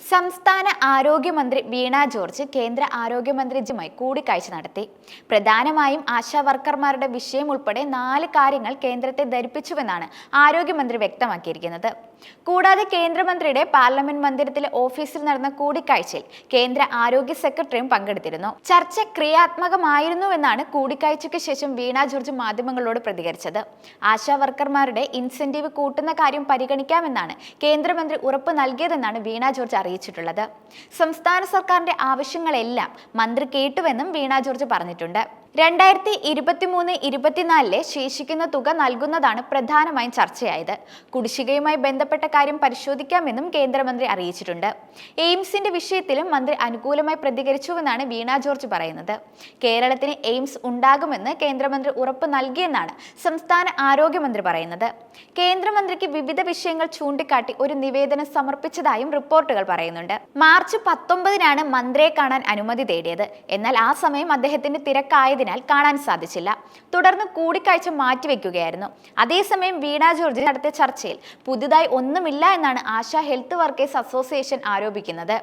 സംസ്ഥാന ആരോഗ്യമന്ത്രി വീണ ജോർജ് കേന്ദ്ര ആരോഗ്യമന്ത്രിയുമായി കൂടിക്കാഴ്ച നടത്തി. പ്രധാനമായും ആശാ വർക്കർമാരുടെ വിഷയം ഉൾപ്പെടെ 4 കാര്യങ്ങൾ കേന്ദ്രത്തെ ധരിപ്പിച്ചുവെന്നാണ് ആരോഗ്യമന്ത്രി വ്യക്തമാക്കിയിരിക്കുന്നത്. കൂടാതെ കേന്ദ്രമന്ത്രിയുടെ പാർലമെന്റ് മന്ദിരത്തിലെ ഓഫീസിൽ നടന്ന കൂടിക്കാഴ്ചയിൽ കേന്ദ്ര ആരോഗ്യ സെക്രട്ടറിയും പങ്കെടുത്തിരുന്നു. ചർച്ച ക്രിയാത്മകമായിരുന്നുവെന്നാണ് കൂടിക്കാഴ്ചയ്ക്ക് ശേഷം വീണ ജോർജ് മാധ്യമങ്ങളോട് പ്രതികരിച്ചത്. ആശാ വർക്കർമാരുടെ ഇൻസെന്റീവ് കൂട്ടുന്ന കാര്യം പരിഗണിക്കാമെന്നാണ് കേന്ദ്രമന്ത്രി ഉറപ്പ് നൽകിയതെന്നാണ് വീണ ജോർജ് അറിയിച്ചിട്ടുള്ളത്. സംസ്ഥാന സർക്കാരിന്റെ ആവശ്യങ്ങളെല്ലാം മന്ത്രി കേട്ടുവെന്നും വീണ ജോർജ് പറഞ്ഞിട്ടുണ്ട്. 2023-24 ശേഷിക്കുന്ന തുക നൽകുന്നതാണ് പ്രധാനമായും ചർച്ചയായത്. കുടിശ്ശികയുമായി ബന്ധപ്പെട്ട കാര്യം പരിശോധിക്കാമെന്നും കേന്ദ്രമന്ത്രി അറിയിച്ചിട്ടുണ്ട്. എയിംസിന്റെ വിഷയത്തിലും മന്ത്രി അനുകൂലമായി പ്രതികരിച്ചുവെന്നാണ് വീണ ജോർജ് പറയുന്നത്. കേരളത്തിന് എയിംസ് ഉണ്ടാകുമെന്ന് കേന്ദ്രമന്ത്രി ഉറപ്പ് നൽകിയെന്നാണ് സംസ്ഥാന ആരോഗ്യമന്ത്രി പറയുന്നത്. കേന്ദ്രമന്ത്രിക്ക് വിവിധ വിഷയങ്ങൾ ചൂണ്ടിക്കാട്ടി ഒരു നിവേദനം സമർപ്പിച്ചതായും റിപ്പോർട്ടുകൾ പറയുന്നുണ്ട്. മാർച്ച് 19-നാണ് മന്ത്രിയെ കാണാൻ അനുമതി തേടിയത്. എന്നാൽ ആ സമയം അദ്ദേഹത്തിന്റെ തിരക്കായതിനാൽ കാണാൻ സാധിച്ചില്ല. തുടർന്ന് കൂടിക്കാഴ്ച മാറ്റിവെക്കുകയായിരുന്നു. അതേസമയം വീണ ജോർജ് നടത്തിയ ചർച്ചയിൽ പുതുതായി ഒന്നുമില്ല എന്നാണ് ആശാ ഹെൽത്ത് വർക്കേഴ്സ് അസോസിയേഷൻ ആരോപിക്കുന്നത്.